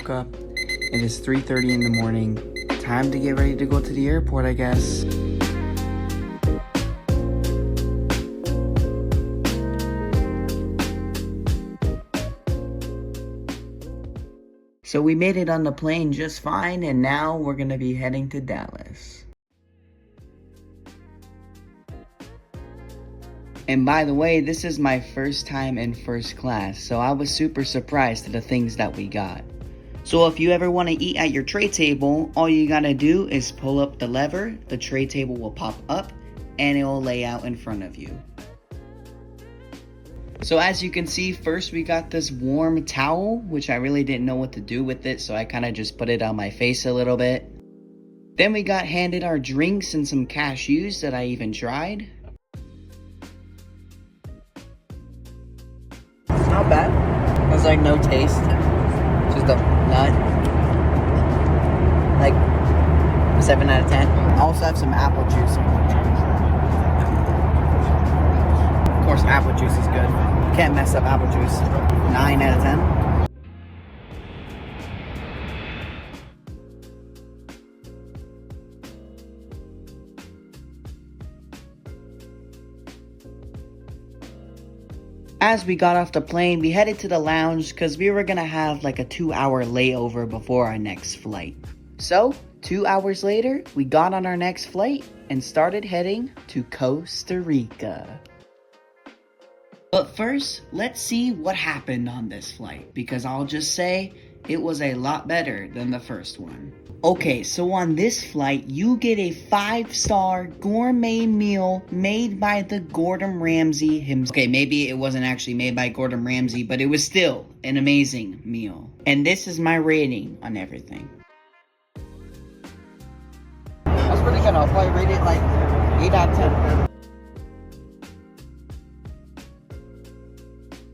woke up. It is 3:30 in the morning. Time to get ready to go to the airport, I guess. So we made it on the plane just fine, and now we're gonna be heading to Dallas. And by the way, this is my first time in first class, so I was super surprised at the things that we got. So if you ever want to eat at your tray table, all you gotta do is pull up the lever, the tray table will pop up, and it will lay out in front of you. So as you can see, first we got this warm towel, which I really didn't know what to do with it, so I kind of just put it on my face a little bit. Then we got handed our drinks and some cashews that I even tried. It's not bad. There's like no taste. Just a nut. Like 7 out of 10. I also have some apple juice. Of course, apple juice is good. Can't mess up apple juice. 9 out of 10. As we got off the plane, we headed to the lounge because we were gonna have like a 2-hour layover before our next flight. So, 2 hours later, we got on our next flight and started heading to Costa Rica. But first, let's see what happened on this flight, because I'll just say it was a lot better than the first one. Okay, so on this flight, you get a 5-star gourmet meal made by the Gordon Ramsay himself. Okay, maybe it wasn't actually made by Gordon Ramsay, but it was still an amazing meal. And this is my rating on everything. That's pretty good. I'll probably rate it like 8 out of 10.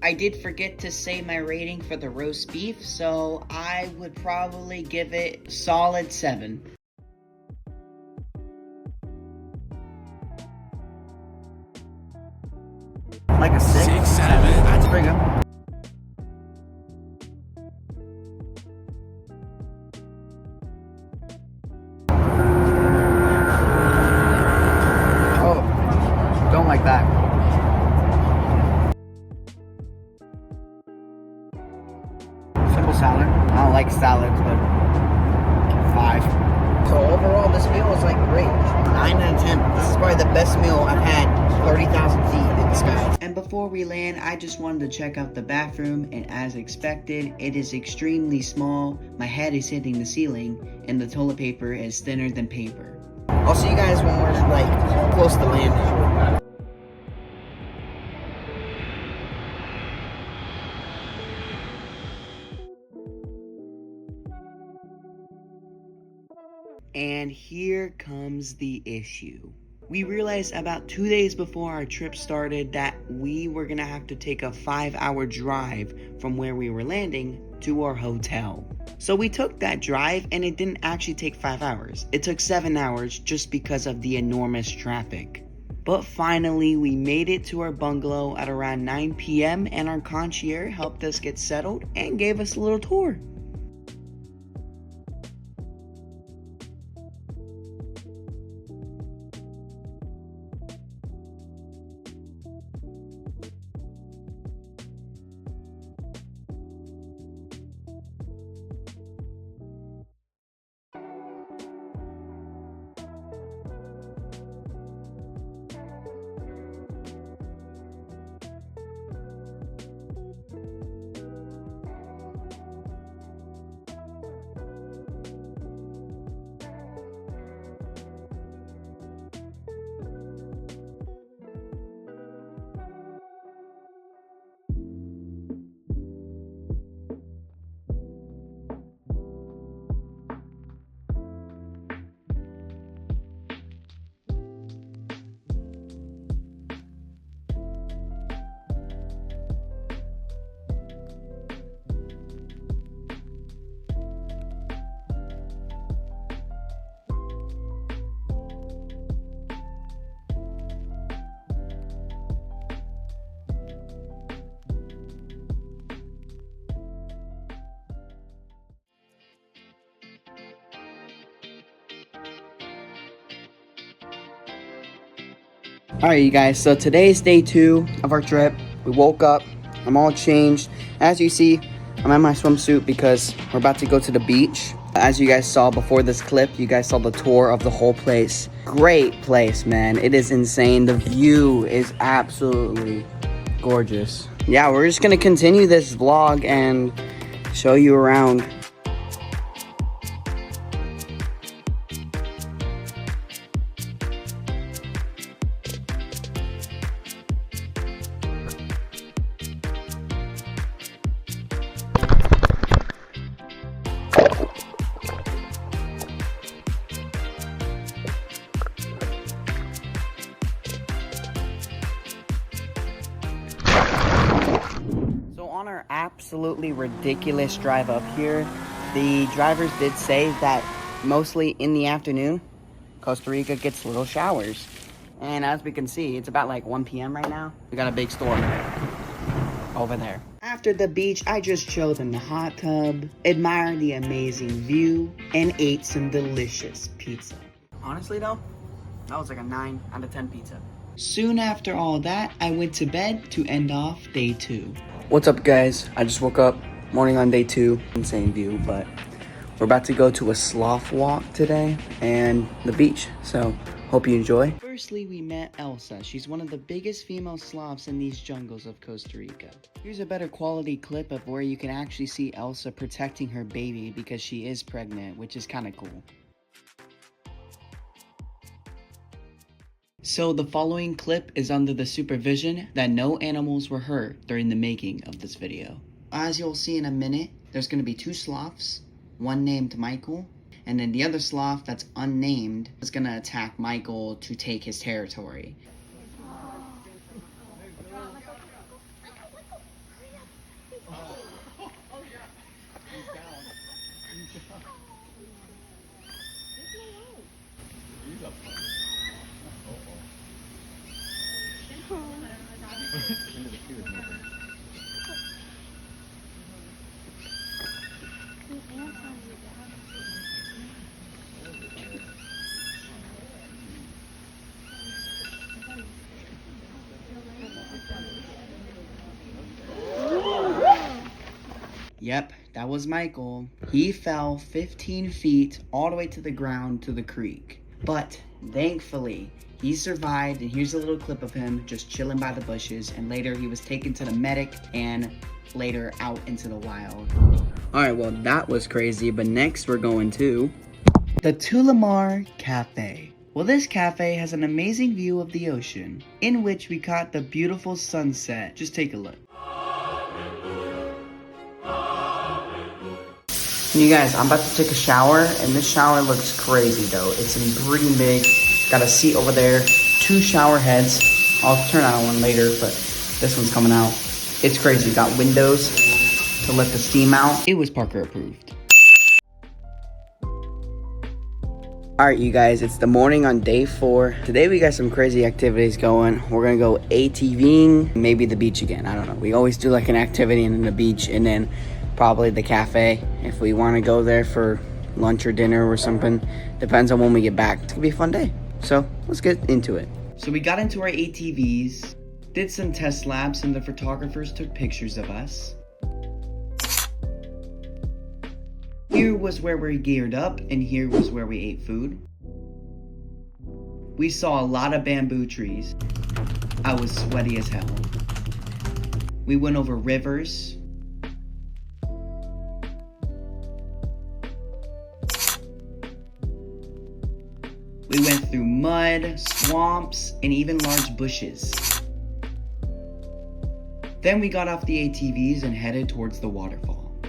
I did forget to say my rating for the roast beef, so I would probably give it solid 7. Like a 6? 6, 7. That's pretty good. Oh, don't like that. Simple salad. I don't like salads, but 5. So overall, this meal was like great. 9 out of 10. This is probably the best meal I've had 30,000 feet in the sky. And before we land, I just wanted to check out the bathroom, and as expected, it is extremely small. My head is hitting the ceiling, and the toilet paper is thinner than paper. I'll see you guys when we're like close to landing. And here comes the issue. We realized about 2 days before our trip started that we were gonna have to take a 5-hour drive from where we were landing to our hotel. So we took that drive, and it didn't actually take 5 hours. It took 7 hours just because of the enormous traffic. But finally, we made it to our bungalow at around 9 p.m. and our concierge helped us get settled and gave us a little tour. Alright, you guys, so today's day 2 of our trip. We woke up, I'm all changed. As you see, I'm in my swimsuit because we're about to go to the beach. As you guys saw before this clip, you guys saw the tour of the whole place. Great place, man. It is insane. The view is absolutely gorgeous. Yeah, we're just gonna continue this vlog and show you around. On our absolutely ridiculous drive up here, the drivers did say that mostly in the afternoon, Costa Rica gets little showers. And as we can see, it's about like 1 p.m. right now. We got a big storm over there. After the beach, I just chilled in the hot tub, admired the amazing view, and ate some delicious pizza. Honestly though, that was like a 9 out of 10 pizza. Soon after all that, I went to bed to end off day 2. What's up, guys? I just woke up, morning on day 2. Insane view, but we're about to go to a sloth walk today and the beach, so hope you enjoy. Firstly, we met Elsa. She's one of the biggest female sloths in these jungles of Costa Rica. Here's a better quality clip of where you can actually see Elsa protecting her baby because she is pregnant, which is kind of cool. So the following clip is under the supervision that no animals were hurt during the making of this video. As you'll see in a minute, there's going to be 2 sloths, one named Michael, and then the other sloth that's unnamed is going to attack Michael to take his territory. Yep, that was Michael. He fell 15 feet all the way to the ground to the creek. But thankfully, he survived, and here's a little clip of him just chilling by the bushes, and later he was taken to the medic and later out into the wild. Alright, well that was crazy, but next we're going to the Tulamar Cafe. Well, this cafe has an amazing view of the ocean, in which we caught the beautiful sunset. Just take a look. You guys, I'm about to take a shower, and this shower looks crazy though. It's pretty big. Got a seat over there, 2 shower heads. I'll turn on one later, but this one's coming out. It's crazy. Got windows to let the steam out. It was Parker approved. Alright, you guys, it's the morning on day 4. Today we got some crazy activities going. We're gonna go ATVing, maybe the beach again. I don't know. We always do like an activity and then the beach, and then probably the cafe if we want to go there for lunch or dinner or something. Depends on when we get back. It's gonna be a fun day. So let's get into it. So we got into our ATVs, did some test laps, and the photographers took pictures of us. Here was where we geared up, and here was where we ate food. We saw a lot of bamboo trees. I was sweaty as hell. We went over rivers. We went through mud, swamps, and even large bushes. Then we got off the ATVs and headed towards the waterfall.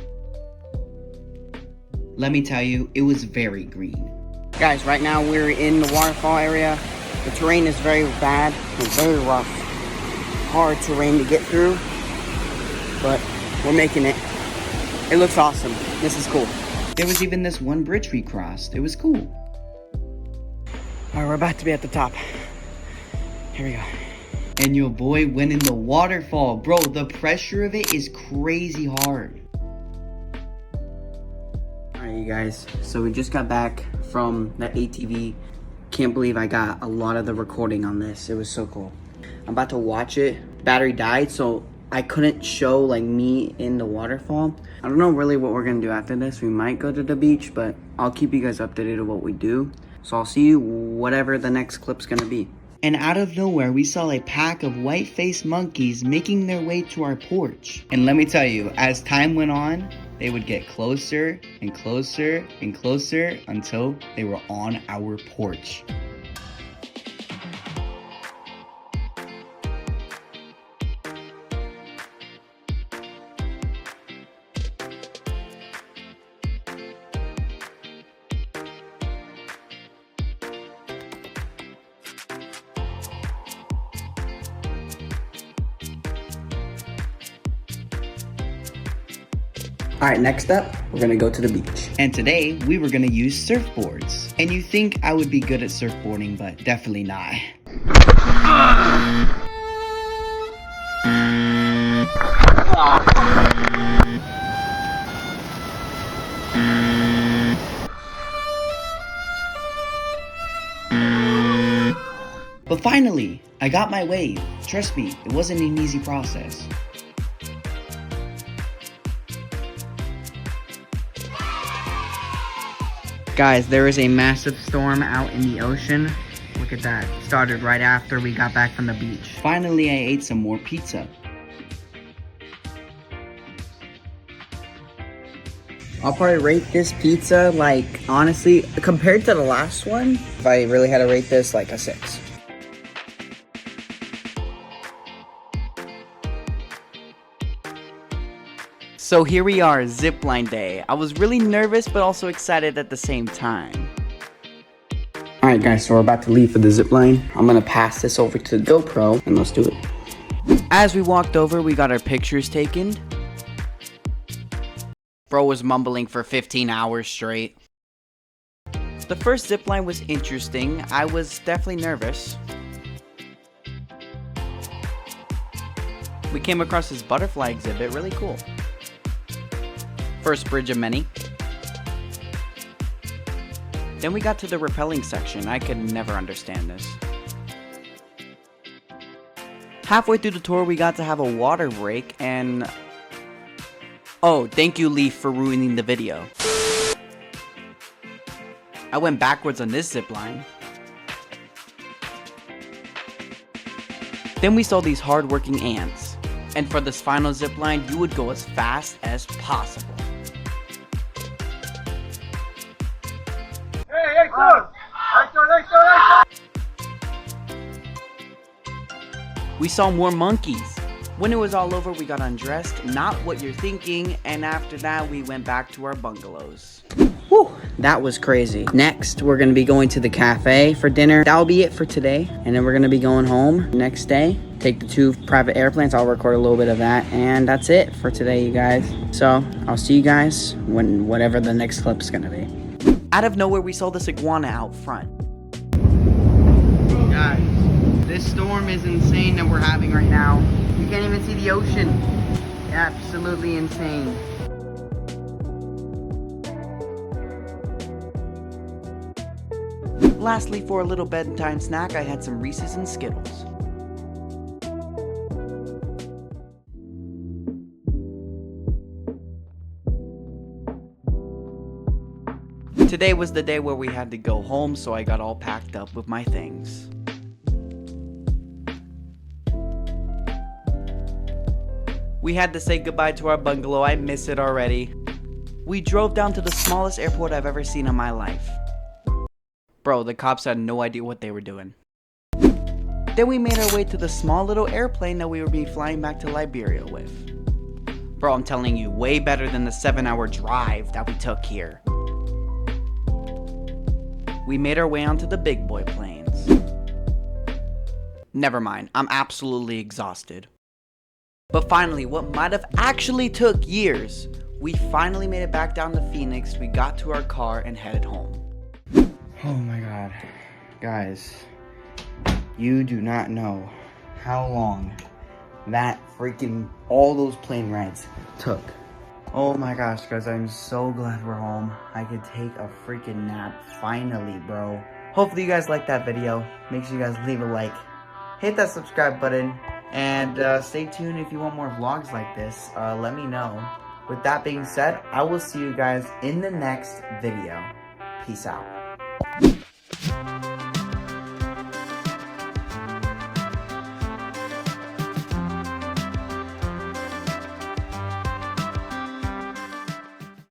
Let me tell you, it was very green. Guys, right now we're in the waterfall area. The terrain is very bad and very rough. Hard terrain to get through, but we're making it. It looks awesome. This is cool. There was even this one bridge we crossed. It was cool. Alright, we're about to be at the top. Here we go. And your boy went in the waterfall. Bro, the pressure of it is crazy hard. Alright, you guys. So we just got back from that ATV Can't believe I got a lot of the recording on this. It was so cool. I'm about to watch it. Battery died, so I couldn't show like me in the waterfall. I don't know really what we're gonna do after this. We might go to the beach, but I'll keep you guys updated on what we do. So I'll see you whatever the next clip's gonna be. And out of nowhere, we saw a pack of white-faced monkeys making their way to our porch. And let me tell you, as time went on, they would get closer and closer and closer until they were on our porch. Alright, next up, we're gonna go to the beach. And today, we were gonna use surfboards. And you think I would be good at surfboarding, but definitely not. But finally, I got my wave. Trust me, it wasn't an easy process. Guys, there is a massive storm out in the ocean. Look at that. It started right after we got back from the beach. Finally, I ate some more pizza. I'll probably rate this pizza, like, honestly, compared to the last one, if I really had to rate this, like a 6. So here we are, zipline day. I was really nervous, but also excited at the same time. Alright guys, so we're about to leave for the zipline. I'm gonna pass this over to the GoPro, and let's do it. As we walked over, we got our pictures taken. Bro was mumbling for 15 hours straight. The first zipline was interesting. I was definitely nervous. We came across this butterfly exhibit, really cool. First bridge of many. Then we got to the rappelling section. I could never understand this. Halfway through the tour, we got to have a water break and... Oh, thank you, Leaf, for ruining the video. I went backwards on this zipline. Then we saw these hard-working ants. And for this final zipline, you would go as fast as possible. We saw more monkeys. When it was all over, we got undressed, not what you're thinking, and after that, we went back to our bungalows. Whew, that was crazy. Next, we're gonna be going to the cafe for dinner. That'll be it for today, and then we're gonna be going home next day. Take the 2 private airplanes. I'll record a little bit of that, and that's it for today, you guys. So, I'll see you guys when whatever the next clip's gonna be. Out of nowhere, we saw this iguana out front. Guys, this storm is insane that we're having right now. You can't even see the ocean. Absolutely insane. Lastly, for a little bedtime snack, I had some Reese's and Skittles. Today was the day where we had to go home, so I got all packed up with my things. We had to say goodbye to our bungalow. I miss it already. We drove down to the smallest airport I've ever seen in my life. Bro, the cops had no idea what they were doing. Then we made our way to the small little airplane that we would be flying back to Liberia with. Bro, I'm telling you, way better than the 7-hour drive that we took here. We made our way onto the big boy planes. Never mind, I'm absolutely exhausted. But finally, what might have actually took years, we finally made it back down to Phoenix. We got to our car and headed home. Oh my god. Guys, you do not know how long that freaking, all those plane rides took. Oh my gosh, guys, I'm so glad we're home. I could take a freaking nap, finally, bro. hopefully you guys liked that video. Make sure you guys leave a like, hit that subscribe button, and stay tuned if you want more vlogs like this. Let me know. With that being said, I will see you guys in the next video. Peace out.